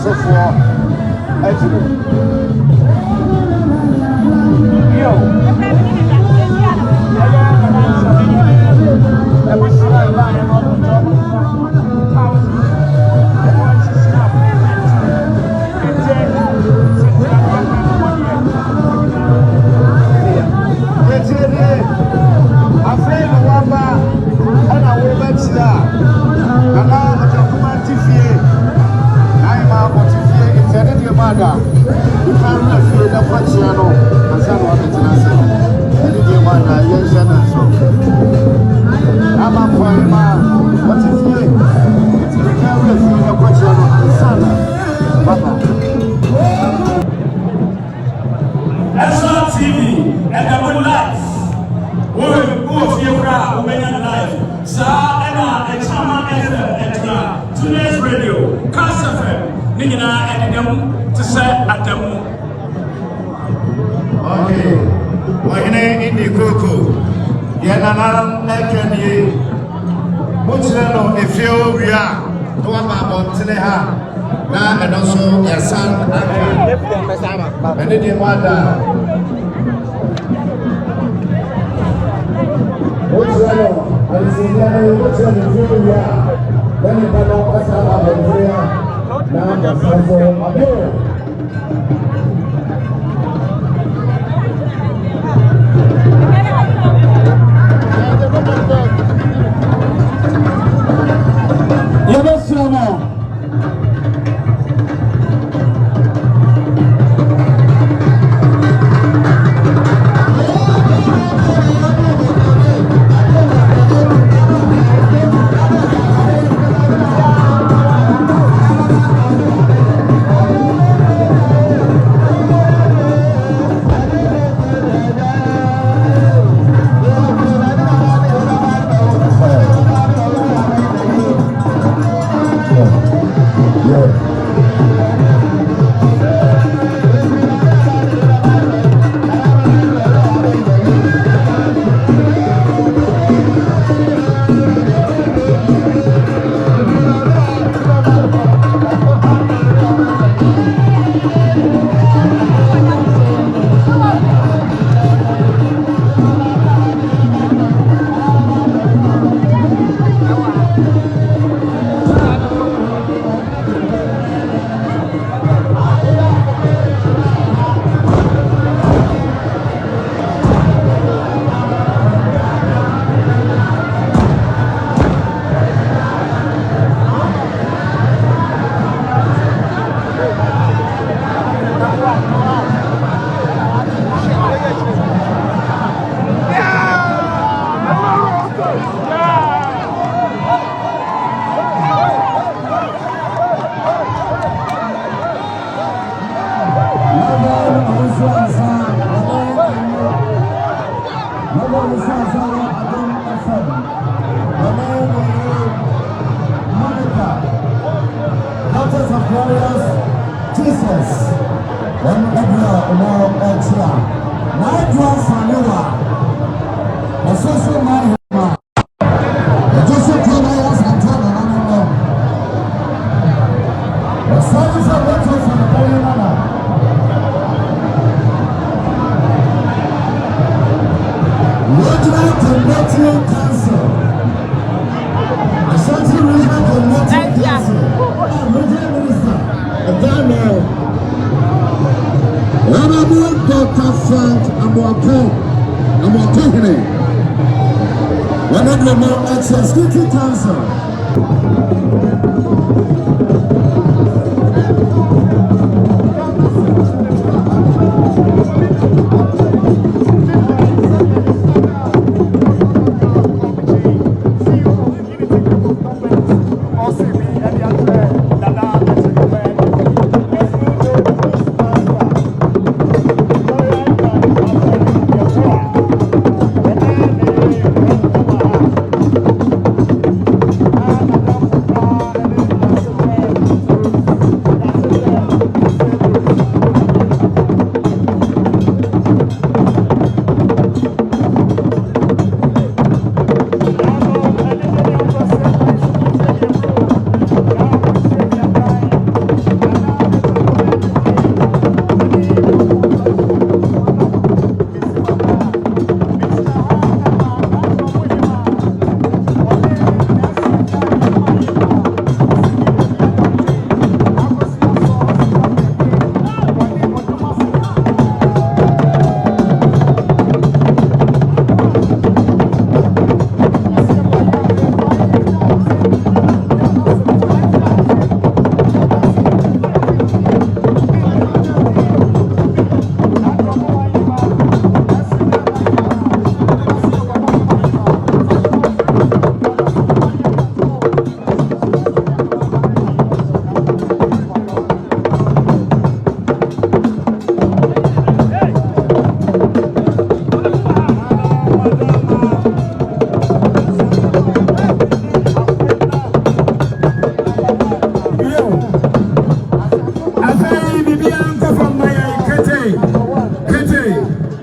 so for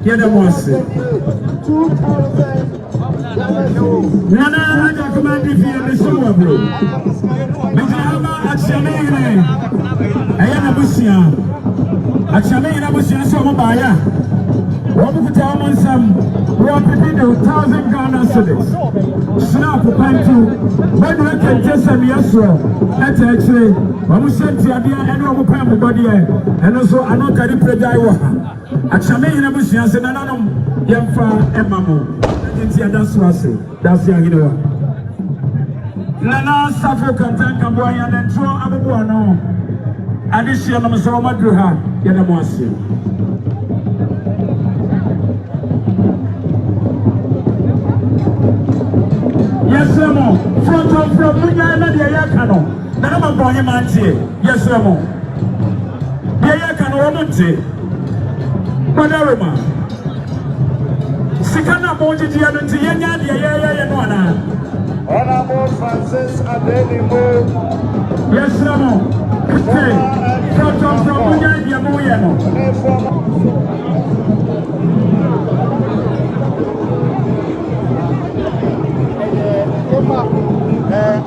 Yadamosi. Nana, I command you here the summer blue. Mijama at Shamene. I am a Busia. At Shamene, Busia, Somabaya. What would tell me some? We are prepared 1,000 Ghana cedis. Snap a panty. When we can just send yes, that's actually. When we send the idea, and we will pay my body. And also, I know that it predayo. At Shamene, Busia, and Nanam, Yamfa, and Mamu. That's what I say. That's the idea. Lana Safo Cantata Boyan and Tro Abuano. Addition of Soma Druha, Yadamosi. Yes, sir. From Munyana, the Yakano. None of my boy manti. Yes, sir. The Yakano Monte. Madaruma. Sikana Monti, the Yanya, the Yayanwana. Honorable Francis Adenimo. Yes, sir. From Munyana, the Yamoyano.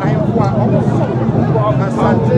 I am one Asante.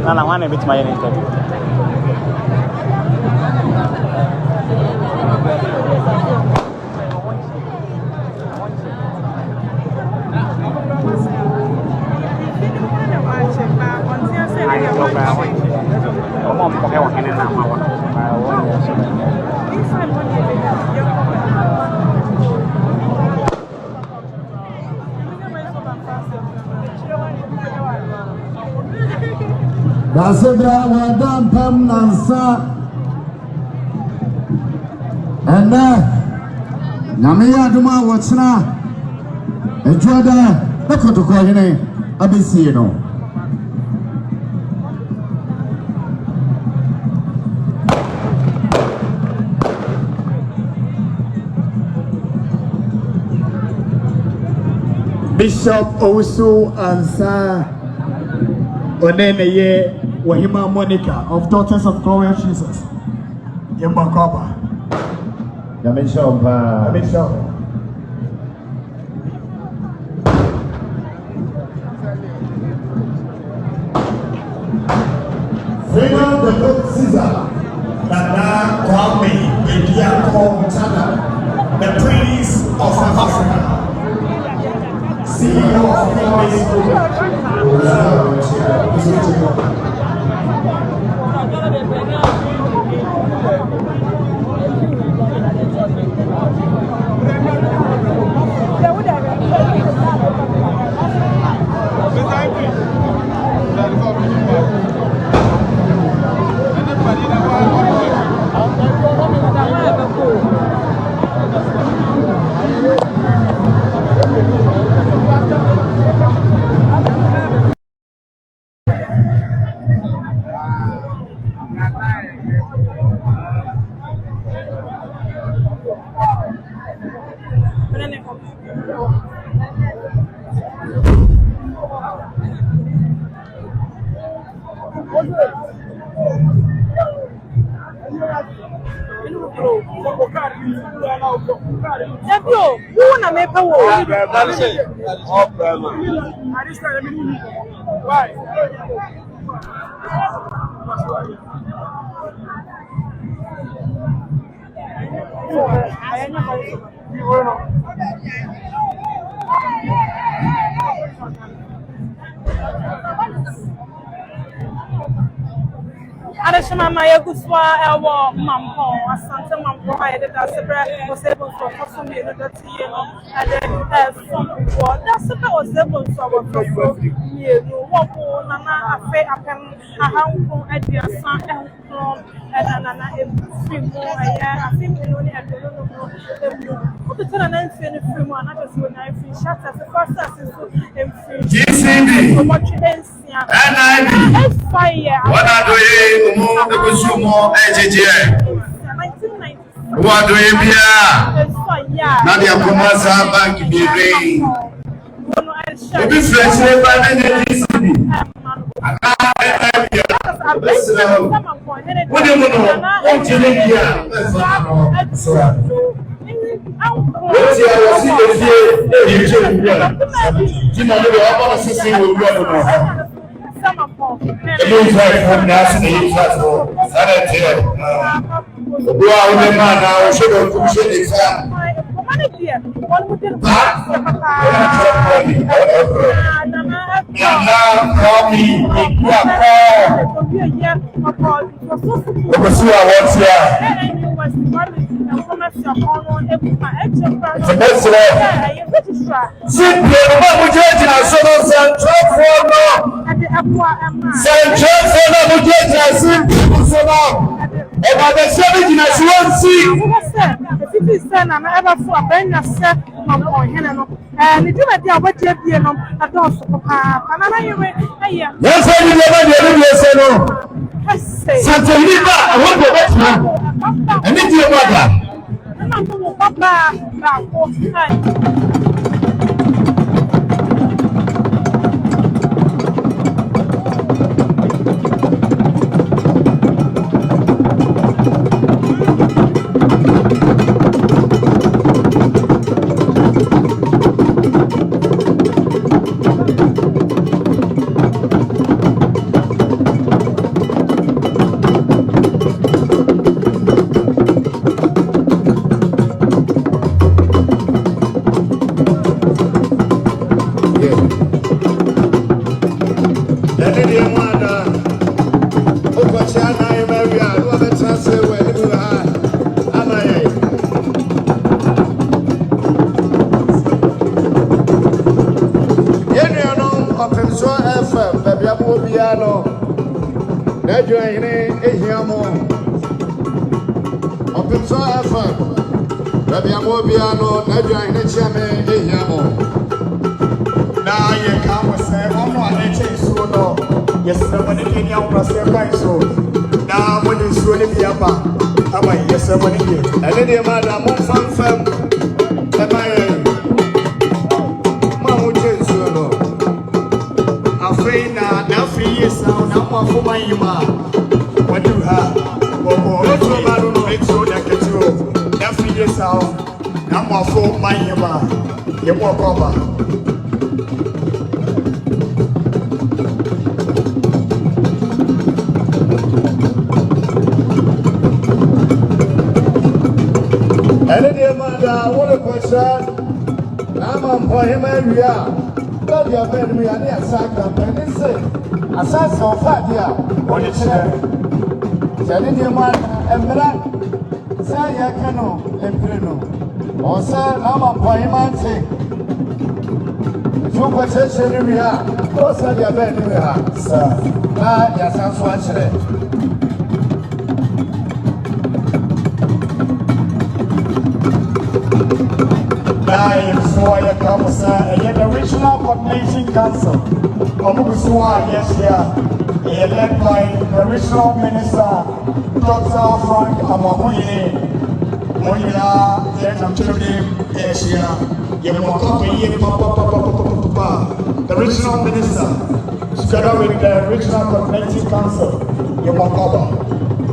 I want to meet my interview. Daasebre wadam pam nansa ene nyame aduma wotsena ejuada nakotoko hene abesi no Bishop Osu Ansa Oneneye Wahima Monica of Daughters of Glorious Jesus. Yembakoba. Yamishomba. Freedom the Lord Caesar. Nana Kwame Bediako Mutana, the Prince of Africa. CEO of Adeshima Maya Guswa Elwa Mampo, Asante Mampo, I did Daasebre Osei Bonsu, Custom Unit, Thier, and then some war. Daasebre Osei Bonsu, Nana, a fair append, a hound, a dear son, and Nana, a free more, I think only at the Lulu. The turn and finish free one, not just when I feel shut as the first assistant and free. So much and fire. What are you doing? The consumer AGGA. What do you hear? Nadia Kumasa Bank be rain. It is flexible by the city. What do you know? What do you hear? What's your the Regional Coordination Council, led by the Regional Minister, Dr. Frank Amahuye, Moyina, Asia, the Regional Minister, together with the Regional Coordinating Council,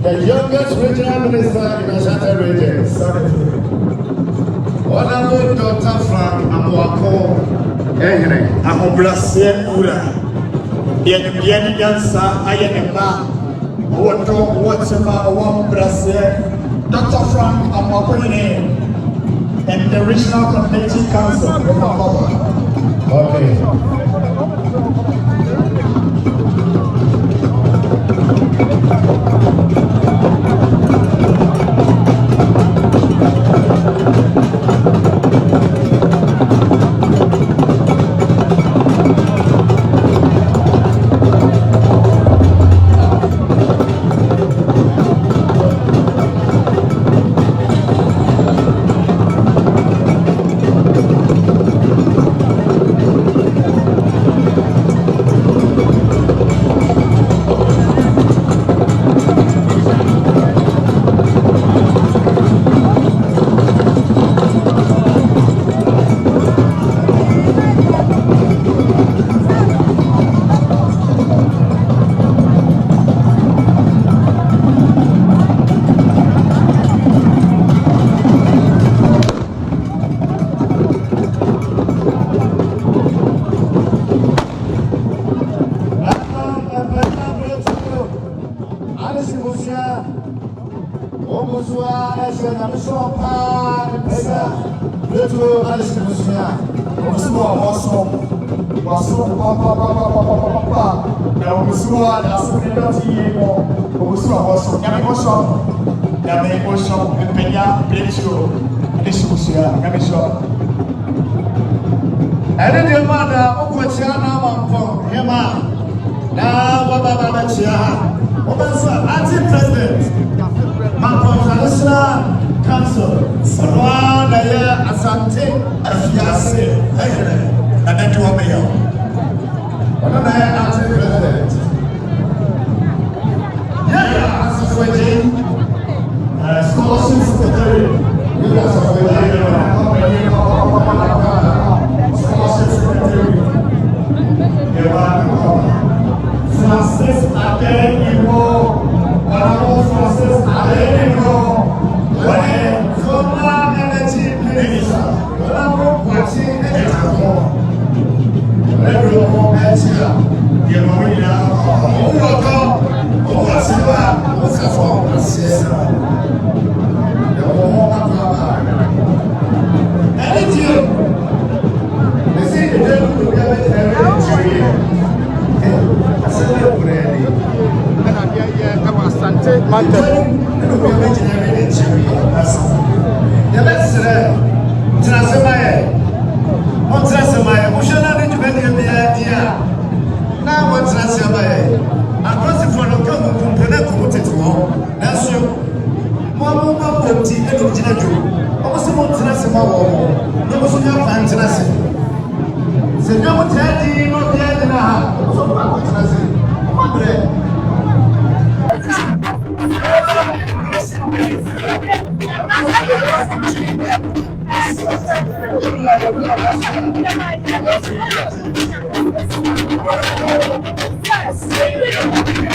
the youngest regional minister in Asante region. Honorable Dr. Frank Amoako Ehre. Amobrase ura. Bieni gansa ayenema. Woto wotsema amobrase. Dr. Frank Amoako and the Regional Community Council of Akaba. Okay. Bretuo Piesie Council, Rwanda ya Asante, Thier, and then to Mayor. What am I asking President? Yeah, as a wedding, scholarship secretary, you guys are scholarship secretary. Francis Adeyemo, Honorable Francis Adeyemo. Former energy minister, Honorable Piesie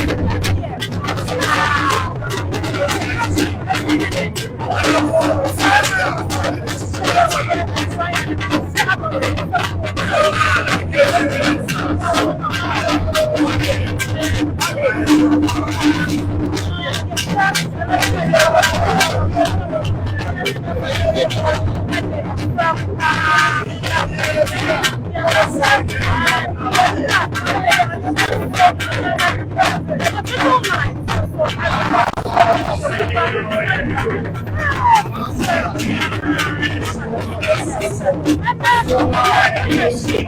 Daasebre Osei,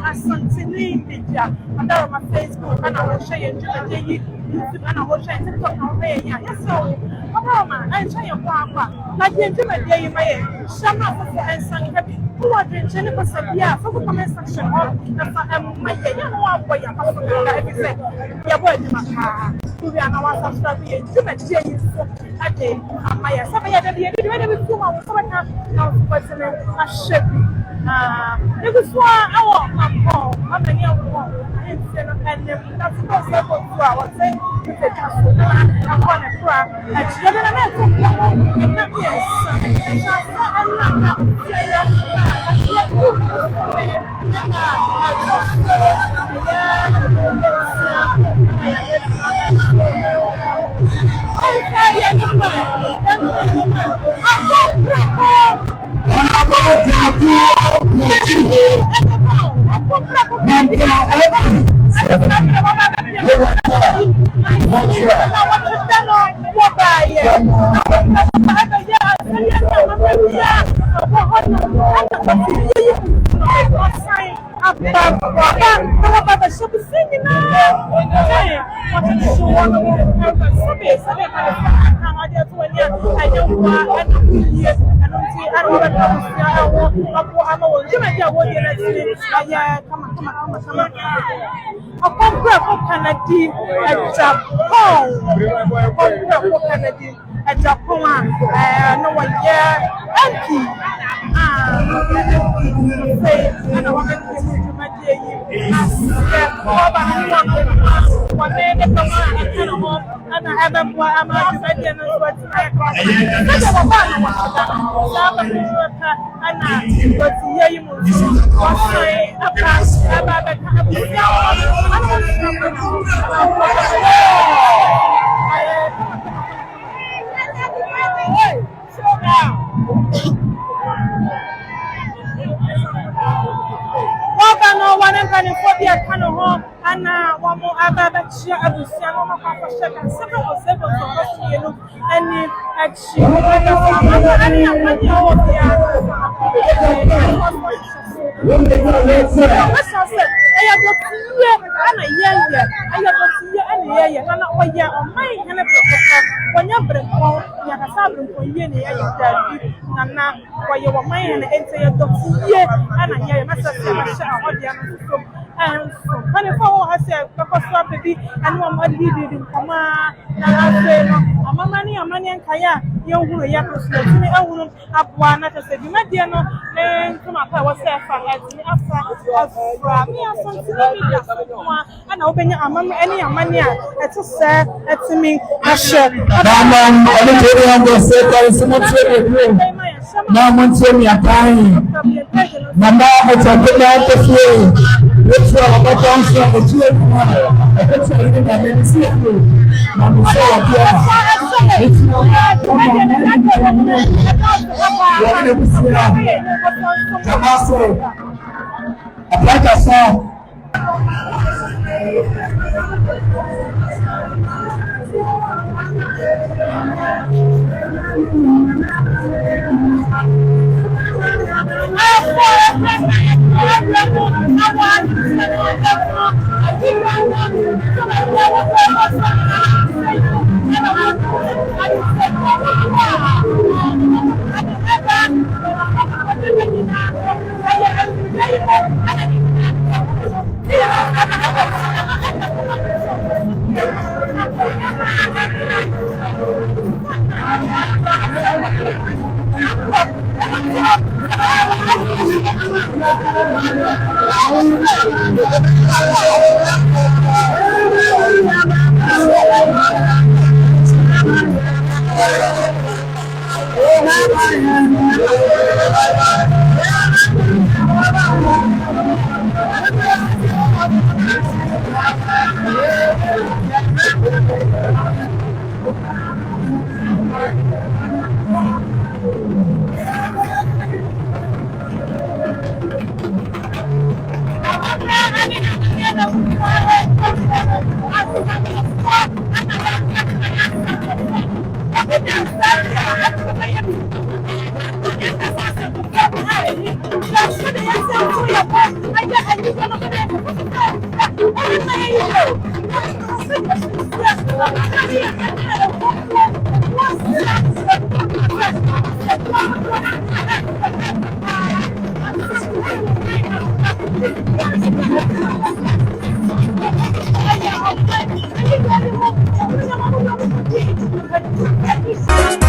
Asante media. And on my Facebook, and I will share you YouTube, and I will share TikTok. Yes, so, man, I share your papa. Like the intimate day you may shut up and sang happy. Who are the Jennifer said, yeah, for the comment section of my young boy, everything. Your boy, who are now subscribing intimate day. I did. My somebody had the end with 2 hours. So I have now what's in a ship. It was 1 hour. I'm a young one. And that's possible for our thing. I want to cry. And she doesn't have to now. phobia kind of home, and one more about share a Luciano Daasebre Osei Bonsu and actually, and when I has said, Papa baby, and one might be in Kama, and money and Kaya, you will have to me. I will up one at a you might dear no name to my power self and after me and some and open your mamma any money at a sir at me. I shall. Now, Monsieur, me a time. Mama, it's a good night to you. Let's go about the two. Let's say, I'm see you. Mama, Thank you.